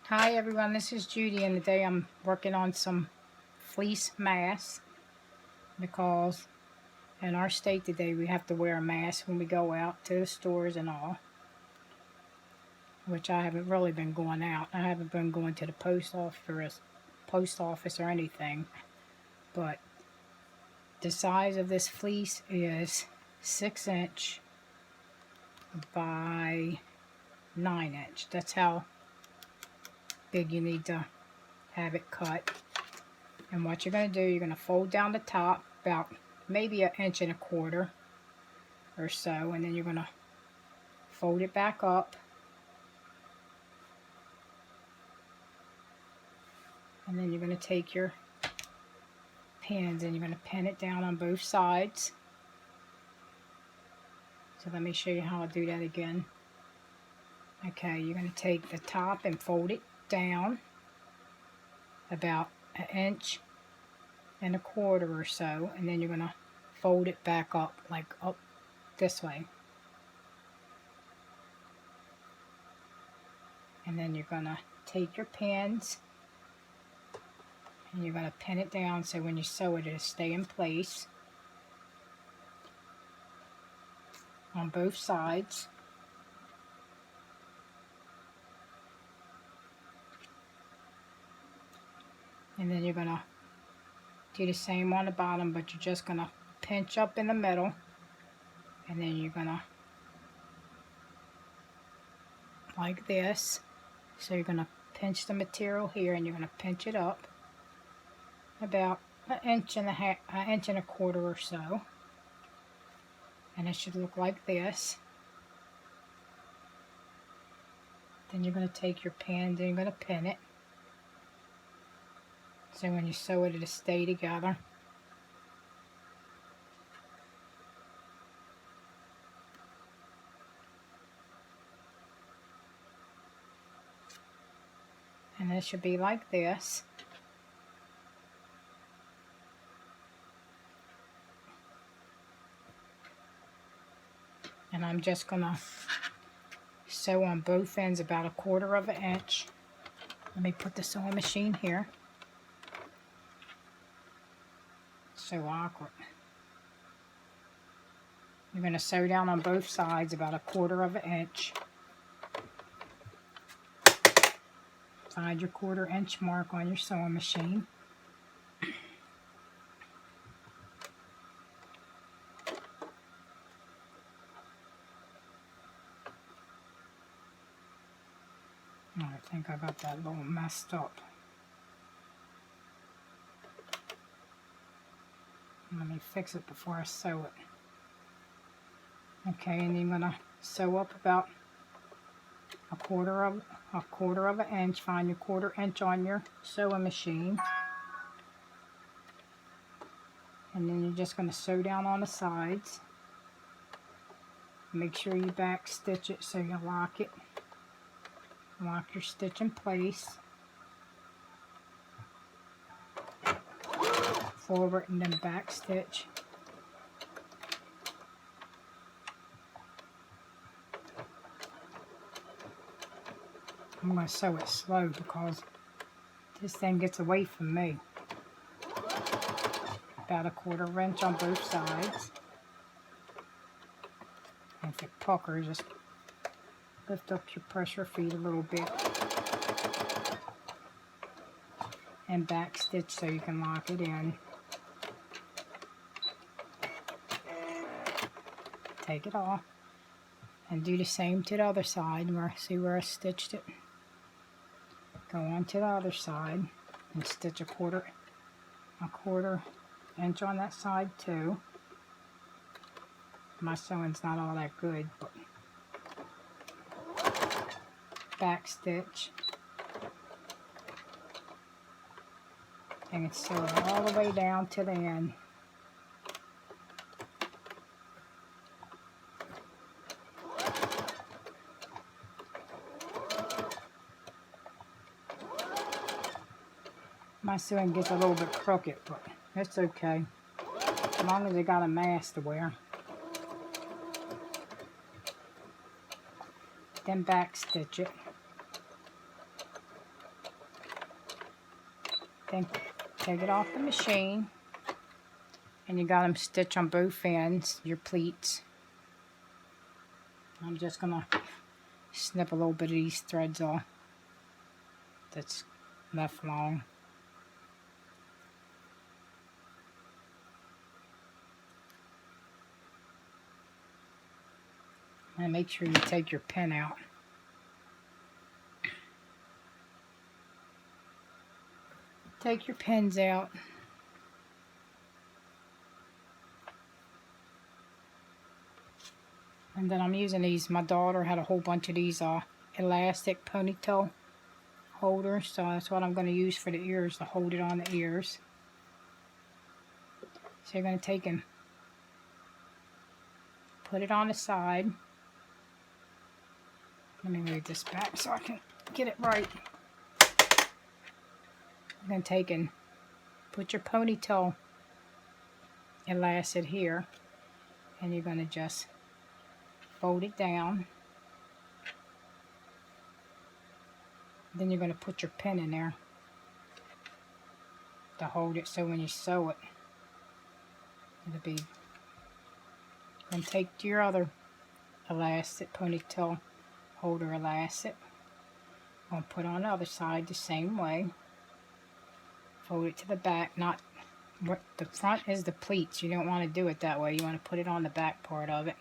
Hi everyone, this is Judy, and today I'm working on some fleece masks because in our state today we have to wear a mask when we go out to the stores and all, which I haven't really been going out. I haven't been going to the post office or anything, but the size of this fleece is 6 inch by 9 inch. That's how big you need to have it cut. And what you're going to do, you're going to fold down the top about maybe 1.25 inches or so, and then you're going to fold it back up, and then you're going to take your pins and you're going to pin it down on both sides. So let me show you how to do that again. Okay, you're going to take the top and fold it down about 1.25 inches or so, and then you're going to fold it back up, like up this way. And then you're going to take your pins and you're going to pin it down so when you sew it, it'll stay in place on both sides. And then you're going to do the same on the bottom, but you're just going to pinch up in the middle, and then you're going to, like this. So you're going to pinch the material here, and you're going to pinch it up about 1.25 inches or so, and it should look like this. Then you're going to take your pin and you're going to pin it, so when you sew it, it'll stay together. And it should be like this. And I'm just going to sew on both ends about 1/4 inch. Let me put the sewing machine here. So awkward. You're going to sew down on both sides about 1/4 inch. Find your 1/4 inch mark on your sewing machine. Oh, I think I got that a little messed up. Let me fix it before I sew it. Okay, and you're going to sew up about 1/4 inch. Find your 1/4 inch on your sewing machine. And then you're just going to sew down on the sides. Make sure you back stitch it so you lock it. Lock your stitch in place. Forward and then back stitch. I'm going to sew it slow because this thing gets away from me. About 1/4 inch on both sides. And if it puckers, just lift up your pressure feet a little bit. And back stitch so you can lock it in. Take it off. And do the same to the other side. See where I stitched it? Go on to the other side and stitch 1/4 inch on that side too. My sewing's not all that good, but back stitch. And it's sew all the way down to the end. My sewing gets a little bit crooked, but it's okay, as long as I got a mask to wear. Then back stitch it. Then take it off the machine. And you got them stitched on both ends, your pleats. I'm just going to snip a little bit of these threads off that's left long. And make sure you take your pin out. Take your pins out. And then I'm using these. My daughter had a whole bunch of these elastic ponytail holders. So that's what I'm going to use for the ears, to hold it on the ears. So you're going to take and put it on the side. Let me move this back so I can get it right. You're going to take and put your ponytail elastic here. And you're going to just fold it down. Then you're going to put your pin in there to hold it, so when you sew it, it'll be. Then take your other elastic, ponytail holder elastic. I'm going to put on the other side the same way. Fold it to the back. Not the front is the pleats. You don't want to do it that way. You want to put it on the back part of it.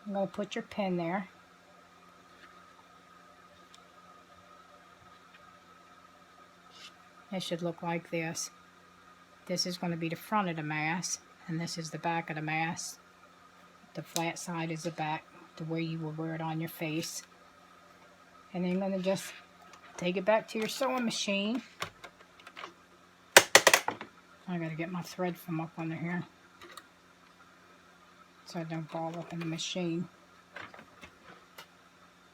I'm going to put your pin there. It should look like this. This is going to be the front of the mask, and this is the back of the mask. The flat side is the back, the way you will wear it on your face. And then you're going to just take it back to your sewing machine. I got to get my thread from up under here so I don't ball up in the machine.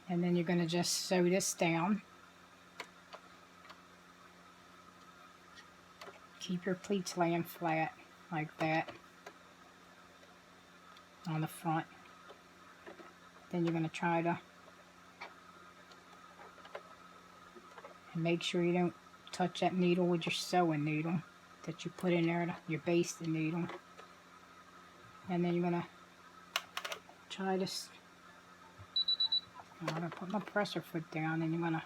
And then you're going to just sew this down. Keep your pleats laying flat like that on the front. Then you're going to try to make sure you don't touch that needle with your sewing needle that you put in there, your basting needle. And then you're going to try to, I'm going to put my presser foot down, and you're going to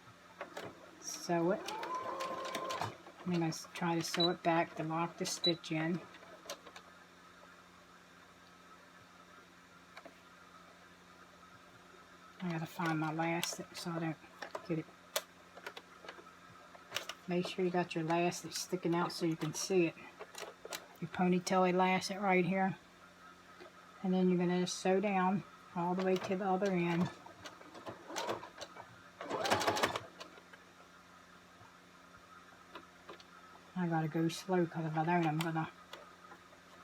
sew it. And then I try to sew it back to lock the stitch in. I gotta find my elastic so I don't get it. Make sure you got your elastic sticking out so you can see it. Your ponytail elastic right here. And then you're gonna sew down all the way to the other end. I gotta go slow because if I don't, I'm gonna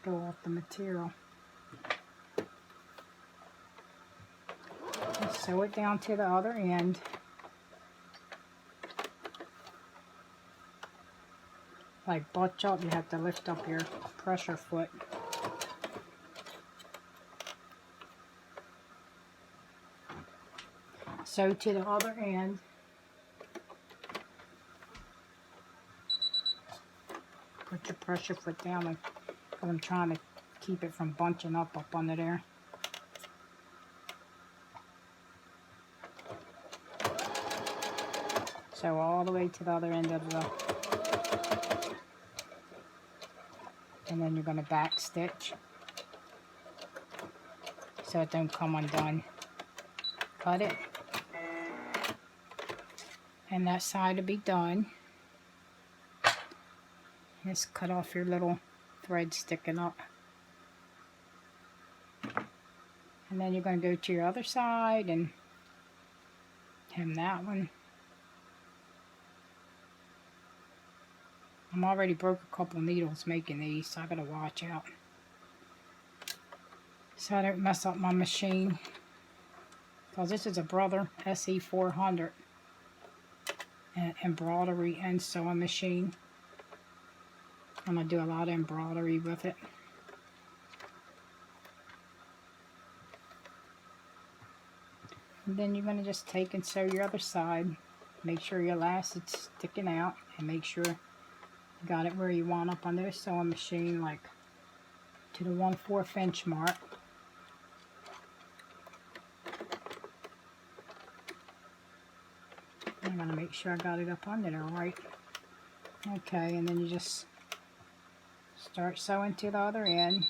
go off the material. Just sew it down to the other end. Like butch up, you have to lift up your pressure foot. Sew to the other end. Put your pressure foot down, because I'm trying to keep it from bunching up under there. So all the way to the other end of the, and then you're going to back stitch so it don't come undone. Cut it, and that side will be done. Just cut off your little thread sticking up. And then you're going to go to your other side and hem that one. I'm already broke a couple needles making these, so I got to watch out so I don't mess up my machine. Because this is a Brother SE400 embroidery and sewing machine. I'm going to do a lot of embroidery with it. And then you're going to just take and sew your other side. make sure your elastic's sticking out, and make sure you got it where you want up under the sewing machine, like to the 1/4 inch mark. I'm gonna make sure I got it up under there right. Okay, and then you just start sewing to the other end.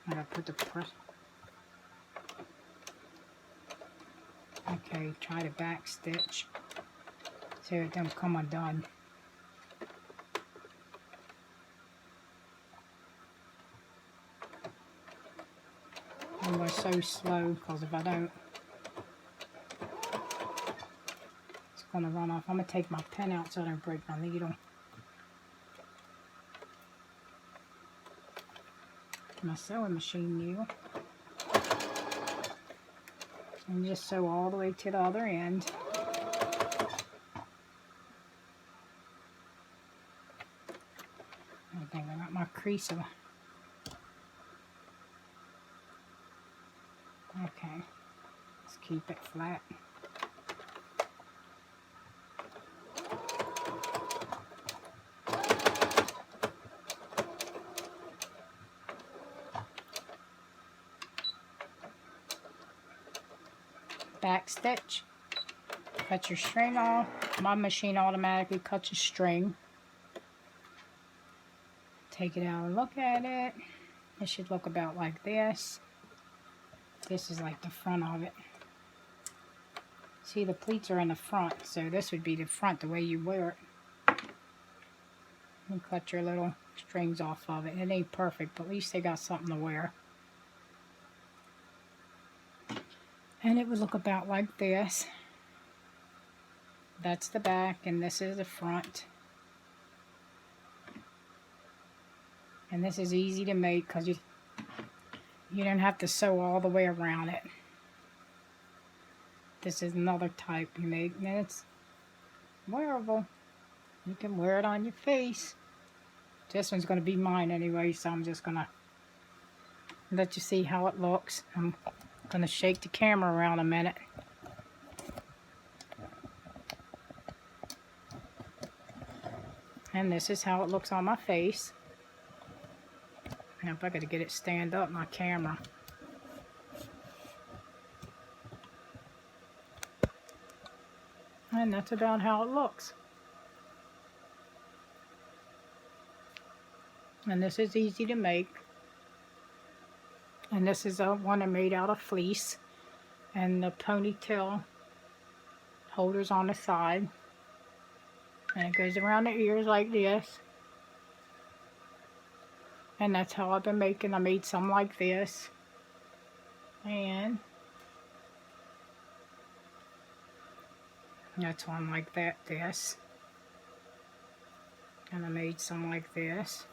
I'm gonna put the press. Okay, try to back stitch so it don't come undone. I'm going to sew slow because if I don't, it's going to run off. I'm going to take my pen out so I don't break my needle. My sewing machine needle. And just sew all the way to the other end. I think I got my crease. Okay, let's keep it flat. Back stitch. Cut your string off. My machine automatically cuts your string. Take it out and look at it. It should look about like this. This is like the front of it. See, the pleats are in the front, so this would be the front, the way you wear it. You cut your little strings off of it. It ain't perfect, but at least they got something to wear. And it would look about like this. That's the back, and this is the front. And this is easy to make because you don't have to sew all the way around it. This is another type you make, and it's wearable. You can wear it on your face. This one's going to be mine anyway, so I'm just going to let you see how it looks. I'm going to shake the camera around a minute. And this is how it looks on my face. Now if I got to get it stand up, my camera. And that's about how it looks. And this is easy to make. And this is one I made out of fleece. And the ponytail holders on the side. And it goes around the ears like this. And that's how I've been making. I made some like this. And that's one like that, this. And I made some like this.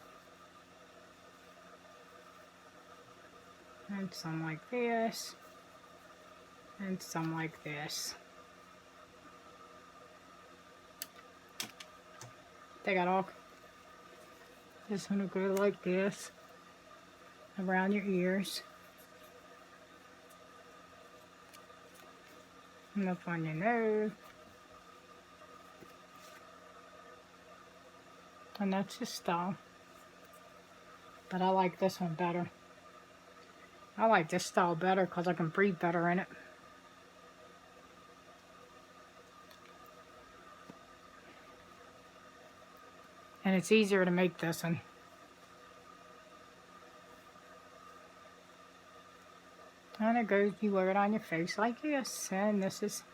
And some like this. And some like this. They got all. This one will go like this. Around your ears. And up on your nose. And that's his style. But I like this one better. I like this style better because I can breathe better in it. And it's easier to make this one. And it goes, you wear it on your face like this. And this is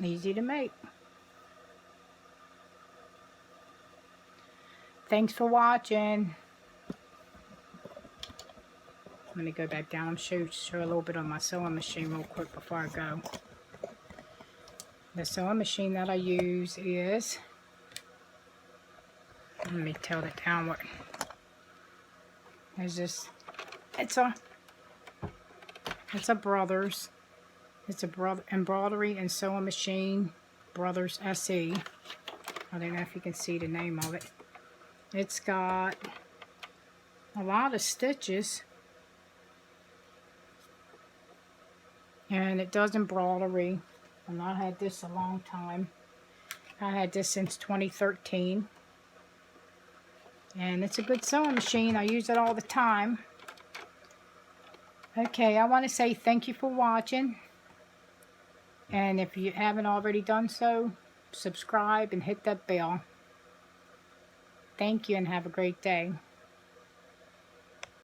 easy to make. Thanks for watching. Let me go back down and show a little bit on my sewing machine real quick before I go. The sewing machine that I use is, let me tilt it downward. There's this, it's a Brothers. It's a embroidery and sewing machine, Brothers SE. I don't know if you can see the name of it. It's got a lot of stitches. And it does embroidery. And I had this a long time. I had this since 2013. And it's a good sewing machine. I use it all the time. Okay, I want to say thank you for watching. And if you haven't already done so, subscribe and hit that bell. Thank you and have a great day.